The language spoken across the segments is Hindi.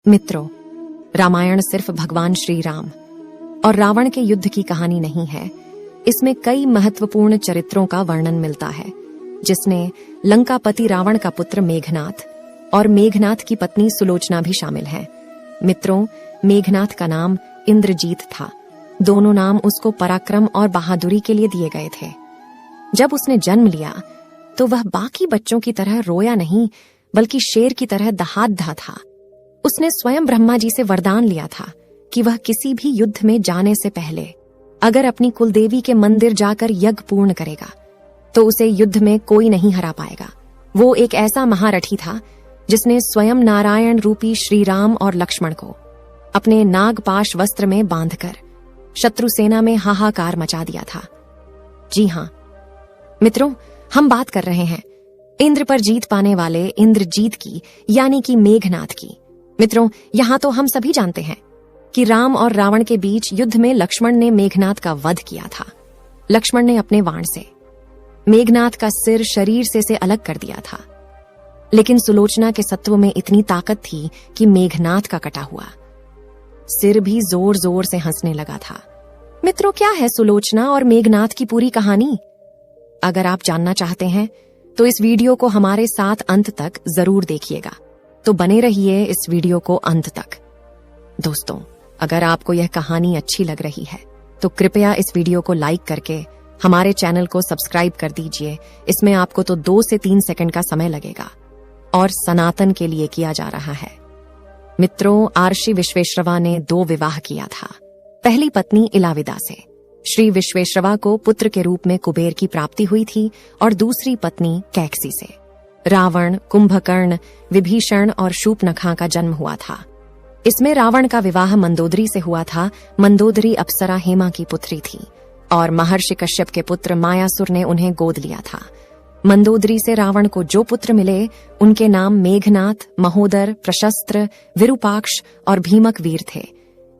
मित्रों, रामायण सिर्फ भगवान श्री राम और रावण के युद्ध की कहानी नहीं है। इसमें कई महत्वपूर्ण चरित्रों का वर्णन मिलता है, जिसने लंकापति रावण का पुत्र मेघनाथ और मेघनाथ की पत्नी सुलोचना भी शामिल है। मित्रों, मेघनाथ का नाम इंद्रजीत था। दोनों नाम उसको पराक्रम और बहादुरी के लिए दिए गए थे। जब उसने जन्म लिया तो वह बाकी बच्चों की तरह रोया नहीं, बल्कि शेर की तरह दहाड़ था। उसने स्वयं ब्रह्मा जी से वरदान लिया था कि वह किसी भी युद्ध में जाने से पहले अगर अपनी कुलदेवी के मंदिर जाकर यज्ञ पूर्ण करेगा तो उसे युद्ध में कोई नहीं हरा पाएगा। वो एक ऐसा महारथी था जिसने स्वयं नारायण रूपी श्री राम और लक्ष्मण को अपने नागपाश वस्त्र में बांधकर शत्रु सेना में हाहाकार मचा दिया था। जी हां मित्रों, हम बात कर रहे हैं इंद्र पर जीत पाने वाले इंद्रजीत की, यानी कि मेघनाथ की। मित्रों, यहां तो हम सभी जानते हैं कि राम और रावण के बीच युद्ध में लक्ष्मण ने मेघनाथ का वध किया था। लक्ष्मण ने अपने बाण से मेघनाथ का सिर शरीर से अलग कर दिया था, लेकिन सुलोचना के सत्व में इतनी ताकत थी कि मेघनाथ का कटा हुआ सिर भी जोर जोर से हंसने लगा था। मित्रों, क्या है सुलोचना और मेघनाथ की पूरी कहानी? अगर आप जानना चाहते हैं तो इस वीडियो को हमारे साथ अंत तक जरूर देखिएगा। तो बने रहिए इस वीडियो को अंत तक। दोस्तों, अगर आपको यह कहानी अच्छी लग रही है तो कृपया इस वीडियो को लाइक करके हमारे चैनल को सब्सक्राइब कर दीजिए। इसमें आपको तो 2 से 3 सेकंड का समय लगेगा और सनातन के लिए किया जा रहा है। मित्रों, आर्षि विश्वेश्रवा ने 2 विवाह किया था। पहली पत्नी इलाविदा से श्री विश्वेश्रवा को पुत्र के रूप में कुबेर की प्राप्ति हुई थी और दूसरी पत्नी कैकसी से रावण, कुंभकर्ण, विभीषण और शूर्पणखा का जन्म हुआ था। इसमें रावण का विवाह मंदोदरी से हुआ था। मंदोदरी अप्सरा हेमा की पुत्री थी और महर्षि कश्यप के पुत्र मायासुर ने उन्हें गोद लिया था। मंदोदरी से रावण को जो पुत्र मिले उनके नाम मेघनाथ, महोदर, प्रशस्त्र, विरूपाक्ष और भीमक वीर थे।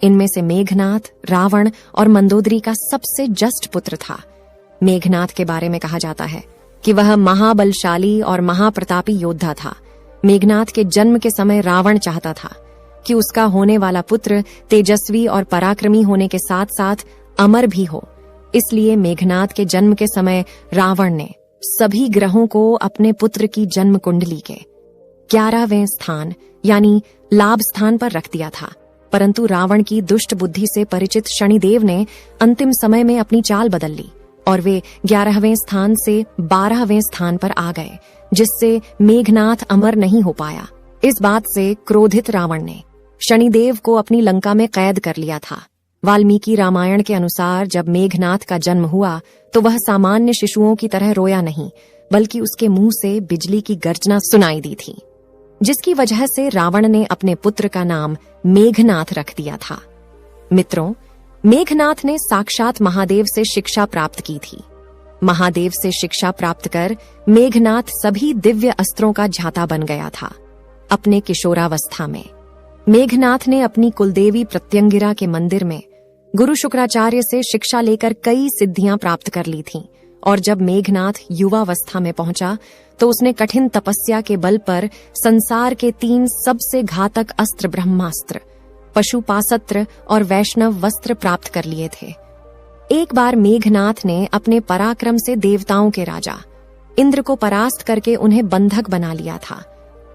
इनमें से मेघनाथ रावण और मंदोदरी का सबसे ज्येष्ठ पुत्र था। मेघनाथ के बारे में कहा जाता है कि वह महाबलशाली और महाप्रतापी योद्धा था। मेघनाथ के जन्म के समय रावण चाहता था कि उसका होने वाला पुत्र तेजस्वी और पराक्रमी होने के साथ साथ अमर भी हो। इसलिए मेघनाथ के जन्म के समय रावण ने सभी ग्रहों को अपने पुत्र की जन्म कुंडली के 11वें स्थान यानी लाभ स्थान पर रख दिया था। परंतु रावण की दुष्ट बुद्धि से परिचित शनिदेव ने अंतिम समय में अपनी चाल बदल ली और वे 11वें स्थान से 12वें स्थान पर आ गए, जिससे मेघनाथ अमर नहीं हो पाया। इस बात से क्रोधित रावण ने शनिदेव को अपनी लंका में कैद कर लिया था। वाल्मीकि रामायण के अनुसार जब मेघनाथ का जन्म हुआ तो वह सामान्य शिशुओं की तरह रोया नहीं, बल्कि उसके मुंह से बिजली की गर्जना सुनाई दी थी, जिसकी वजह से रावण ने अपने पुत्र का नाम मेघनाथ रख दिया था। मित्रों, मेघनाथ ने साक्षात महादेव से शिक्षा प्राप्त की थी। महादेव से शिक्षा प्राप्त कर मेघनाथ सभी दिव्य अस्त्रों का झाता बन गया था। अपने किशोरावस्था में मेघनाथ ने अपनी कुलदेवी प्रत्यंगिरा के मंदिर में गुरु शुक्राचार्य से शिक्षा लेकर कई सिद्धियां प्राप्त कर ली थीं। और जब मेघनाथ युवावस्था में पहुंचा तो उसने कठिन तपस्या के बल पर संसार के 3 सबसे घातक अस्त्र ब्रह्मास्त्र, पशुपासत्र और वैष्णव वस्त्र प्राप्त कर लिए थे। एक बार मेघनाथ ने अपने पराक्रम से देवताओं के राजा इंद्र को परास्त करके उन्हें बंधक बना लिया था।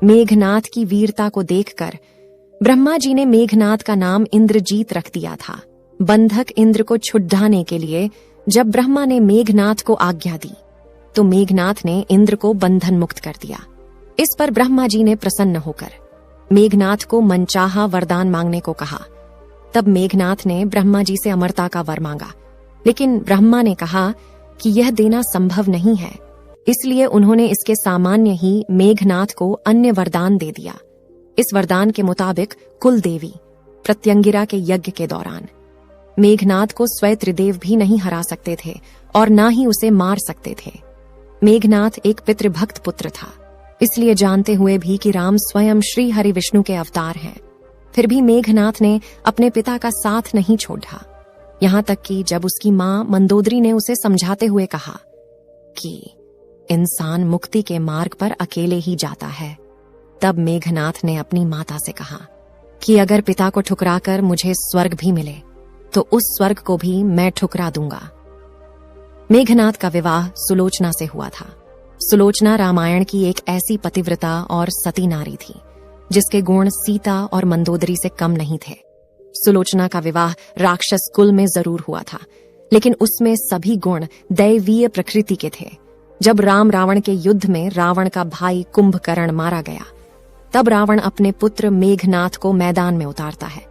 मेघनाथ की वीरता को देखकर ब्रह्मा जी ने मेघनाथ का नाम इंद्रजीत रख दिया था। बंधक इंद्र को छुड़ाने के लिए जब ब्रह्मा ने मेघनाथ को आज्ञा दी तो मेघनाथ ने इंद्र को बंधन मुक्त कर दिया। इस पर ब्रह्मा जी ने प्रसन्न होकर मेघनाथ को मनचाहा वरदान मांगने को कहा। तब मेघनाथ ने ब्रह्मा जी से अमरता का वर मांगा, लेकिन ब्रह्मा ने कहा कि यह देना संभव नहीं है। इसलिए उन्होंने इसके सामान्य ही मेघनाथ को अन्य वरदान दे दिया। इस वरदान के मुताबिक कुलदेवी प्रत्यंगिरा के यज्ञ के दौरान मेघनाथ को स्वयं त्रिदेव भी नहीं हरा सकते थे और ना ही उसे मार सकते थे। मेघनाथ एक पितृभक्त पुत्र था, इसलिए जानते हुए भी कि राम स्वयं श्री हरि विष्णु के अवतार हैं, फिर भी मेघनाथ ने अपने पिता का साथ नहीं छोड़ा। यहां तक कि जब उसकी मां मंदोदरी ने उसे समझाते हुए कहा कि इंसान मुक्ति के मार्ग पर अकेले ही जाता है, तब मेघनाथ ने अपनी माता से कहा कि अगर पिता को ठुकराकर मुझे स्वर्ग भी मिले तो उस स्वर्ग को भी मैं ठुकरा दूंगा। मेघनाद का विवाह सुलोचना से हुआ था। सुलोचना रामायण की एक ऐसी पतिव्रता और सती नारी थी जिसके गुण सीता और मंदोदरी से कम नहीं थे। सुलोचना का विवाह राक्षस कुल में जरूर हुआ था, लेकिन उसमें सभी गुण दैवीय प्रकृति के थे। जब राम रावण के युद्ध में रावण का भाई कुंभकर्ण मारा गया, तब रावण अपने पुत्र मेघनाद को मैदान में उतारता है।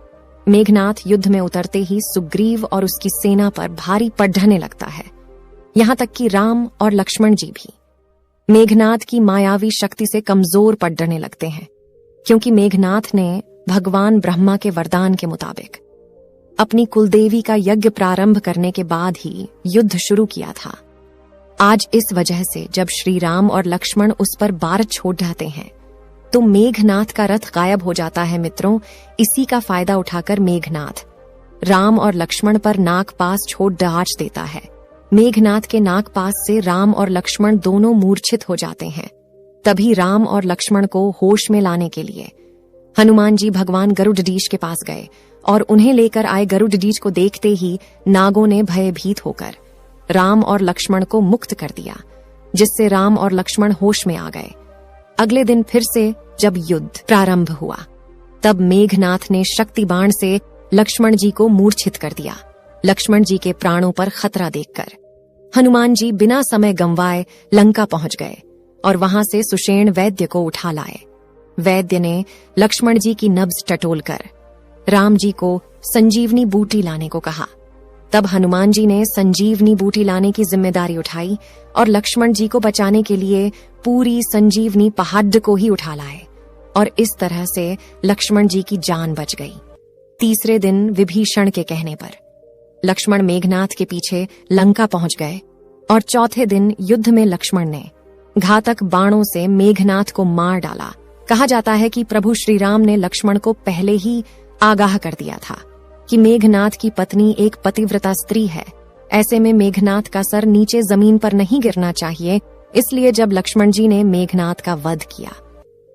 मेघनाद युद्ध में उतरते ही सुग्रीव और उसकी सेना पर भारी पड़ने लगता है, यहां तक कि राम और लक्ष्मण जी भी मेघनाद की मायावी शक्ति से कमजोर पड़ने लगते हैं, क्योंकि मेघनाद ने भगवान ब्रह्मा के वरदान के मुताबिक अपनी कुलदेवी का यज्ञ प्रारंभ करने के बाद ही युद्ध शुरू किया था। आज इस वजह से जब श्री राम और लक्ष्मण उस पर बार छोड़ जाते हैं तो मेघनाद का रथ गायब हो जाता है। मित्रों, इसी का फायदा उठाकर मेघनाद राम और लक्ष्मण पर नागपाश छोड़ दहाड़ देता है। मेघनाद के नागपाश से राम और लक्ष्मण दोनों मूर्छित हो जाते हैं। तभी राम और लक्ष्मण को होश में लाने के लिए हनुमान जी भगवान गरुड़डीश के पास गए और उन्हें लेकर आए गरुड़डीश को देखते ही नागों ने भयभीत होकर राम और लक्ष्मण को मुक्त कर दिया, जिससे राम और लक्ष्मण होश में आ गए। अगले दिन फिर से जब युद्ध प्रारंभ हुआ, तब मेघनाद ने शक्ति बाण से लक्ष्मण जी को मूर्छित कर दिया। लक्ष्मण जी के प्राणों पर खतरा देखकर हनुमान जी बिना समय गंवाए लंका पहुंच गए और वहां से सुषेण वैद्य को उठा लाए। वैद्य ने लक्ष्मण जी की नब्ज टटोलकर राम जी को संजीवनी बूटी लाने को कहा। तब हनुमान जी ने संजीवनी बूटी लाने की जिम्मेदारी उठाई और लक्ष्मण जी को बचाने के लिए पूरी संजीवनी पहाड़ को ही उठा लाए और इस तरह से लक्ष्मण जी की जान बच गई। तीसरे दिन विभीषण के कहने पर लक्ष्मण मेघनाद के पीछे लंका पहुंच गए और चौथे दिन युद्ध में लक्ष्मण ने घातक बाणों से मेघनाद को मार डाला। कहा जाता है कि प्रभु श्री राम ने लक्ष्मण को पहले ही आगाह कर दिया था कि मेघनाद की पत्नी एक पतिव्रता स्त्री है, ऐसे में मेघनाद का सर नीचे जमीन पर नहीं गिरना चाहिए। इसलिए जब लक्ष्मण जी ने मेघनाद का वध किया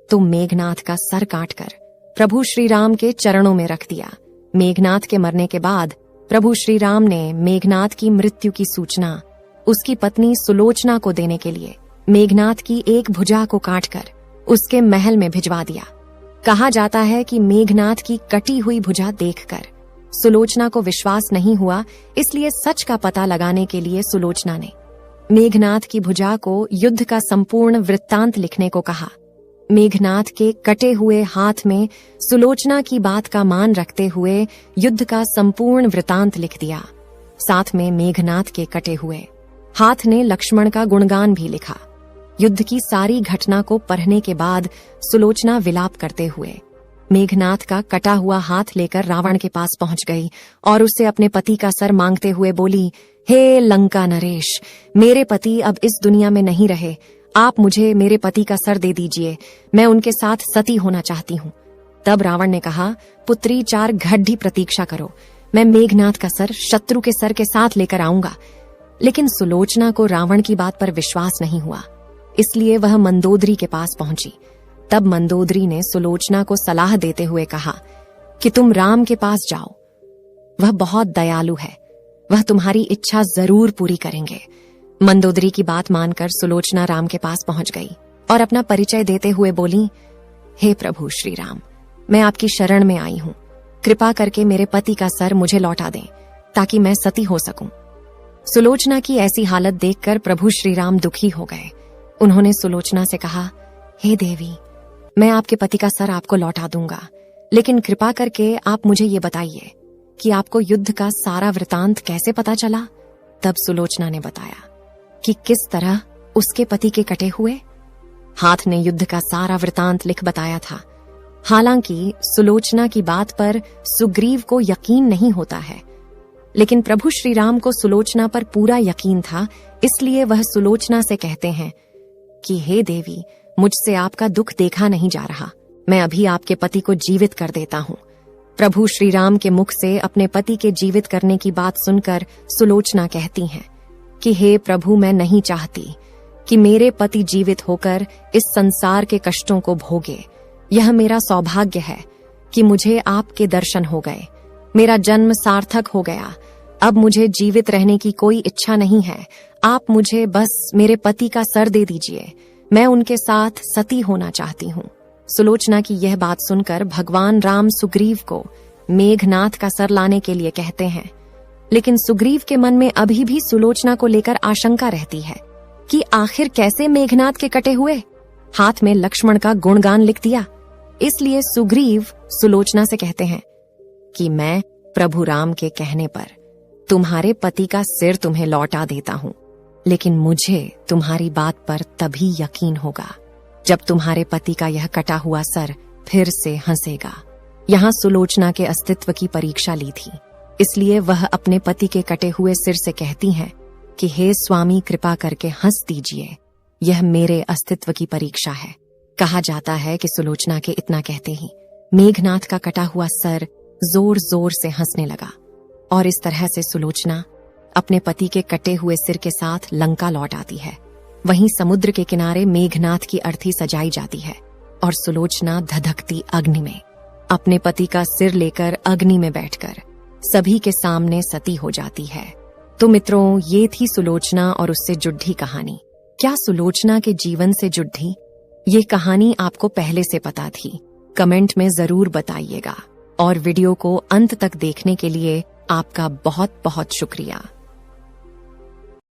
तो मेघनाद का सर काटकर प्रभु श्री राम के चरणों में रख दिया। मेघनाद के मरने के बाद प्रभु श्री राम ने मेघनाद की मृत्यु की सूचना उसकी पत्नी सुलोचना को देने के लिए मेघनाद की एक भुजा को काटकर उसके महल में भिजवा दिया। कहा जाता है कि मेघनाद की कटी हुई भुजा देखकर सुलोचना को विश्वास नहीं हुआ, इसलिए सच का पता लगाने के लिए सुलोचना ने मेघनाद की भुजा को युद्ध का संपूर्ण वृत्तांत लिखने को कहा। मेघनाद के कटे हुए हाथ में सुलोचना की बात का मान रखते हुए युद्ध का संपूर्ण वृत्तांत लिख दिया। साथ में मेघनाद के कटे हुए हाथ ने लक्ष्मण का गुणगान भी लिखा। युद्ध की सारी घटना को पढ़ने के बाद सुलोचना विलाप करते हुए मेघनाद का कटा हुआ हाथ लेकर रावण के पास पहुंच गई और उससे अपने पति का सर मांगते हुए बोली, हे लंका नरेश, मेरे पति अब इस दुनिया में नहीं रहे, आप मुझे मेरे पति का सर दे दीजिए, मैं उनके साथ सती होना चाहती हूँ। तब रावण ने कहा, पुत्री 4 घड़ी प्रतीक्षा करो, मैं मेघनाद का सर शत्रु के सर के साथ लेकर आऊंगा। लेकिन सुलोचना को रावण की बात पर विश्वास नहीं हुआ, इसलिए वह मंदोदरी के पास पहुंची। तब मंदोदरी ने सुलोचना को सलाह देते हुए कहा कि तुम राम के पास जाओ, वह बहुत दयालु है, वह तुम्हारी इच्छा जरूर पूरी करेंगे। मंदोदरी की बात मानकर सुलोचना राम के पास पहुंच गई और अपना परिचय देते हुए बोली, हे प्रभु श्री राम, मैं आपकी शरण में आई हूं, कृपा करके मेरे पति का सर मुझे लौटा दें ताकि मैं सती हो सकूं। सुलोचना की ऐसी हालत देखकर प्रभु श्री राम दुखी हो गए। उन्होंने सुलोचना से कहा, हे देवी, मैं आपके पति का सर आपको लौटा दूंगा, लेकिन कृपा करके आप मुझे ये बताइए कि आपको युद्ध का सारा वृतांत कैसे पता चला। तब सुलोचना ने बताया कि किस तरह उसके पति के कटे हुए हाथ ने युद्ध का सारा वृतांत लिख बताया था। हालांकि सुलोचना की बात पर सुग्रीव को यकीन नहीं होता है, लेकिन प्रभु श्री राम को सुलोचना पर पूरा यकीन था, इसलिए वह सुलोचना से कहते हैं कि हे देवी, मुझसे आपका दुख देखा नहीं जा रहा, मैं अभी आपके पति को जीवित कर देता हूँ। प्रभु श्री राम के मुख से अपने पति के जीवित करने की बात सुनकर सुलोचना कहती हैं कि हे प्रभु, मैं नहीं चाहती कि मेरे पति जीवित होकर इस संसार के कष्टों को भोगे। यह मेरा सौभाग्य है कि मुझे आपके दर्शन हो गए, मेरा जन्म सार्थक हो गया। अब मुझे जीवित रहने की कोई इच्छा नहीं है। आप मुझे बस मेरे पति का सर दे दीजिए, मैं उनके साथ सती होना चाहती हूँ। सुलोचना की यह बात सुनकर भगवान राम सुग्रीव को मेघनाथ का सर लाने के लिए कहते हैं, लेकिन सुग्रीव के मन में अभी भी सुलोचना को लेकर आशंका रहती है कि आखिर कैसे मेघनाथ के कटे हुए हाथ में लक्ष्मण का गुणगान लिख दिया। इसलिए सुग्रीव सुलोचना से कहते हैं कि मैं प्रभु राम के कहने पर तुम्हारे पति का सिर तुम्हें लौटा देता हूं, लेकिन मुझे तुम्हारी बात पर तभी यकीन होगा जब तुम्हारे पति का यह कटा हुआ सर फिर से हंसेगा। यहाँ सुलोचना के अस्तित्व की परीक्षा ली थी, इसलिए वह अपने पति के कटे हुए सिर से कहती हैं कि हे स्वामी, कृपा करके हंस दीजिए, यह मेरे अस्तित्व की परीक्षा है। कहा जाता है कि सुलोचना के इतना कहते ही मेघनाथ का कटा हुआ सर जोर जोर से हंसने लगा और इस तरह से सुलोचना अपने पति के कटे हुए सिर के साथ लंका लौट आती है। वहीं समुद्र के किनारे मेघनाथ की अर्थी सजाई जाती है और सुलोचना धधकती अग्नि में अपने पति का सिर लेकर अग्नि में बैठकर सभी के सामने सती हो जाती है। तो मित्रों, ये थी सुलोचना और उससे जुड़ी कहानी। क्या सुलोचना के जीवन से जुड़ी ये कहानी आपको पहले से पता थी? कमेंट में जरूर बताइएगा और वीडियो को अंत तक देखने के लिए आपका बहुत बहुत शुक्रिया।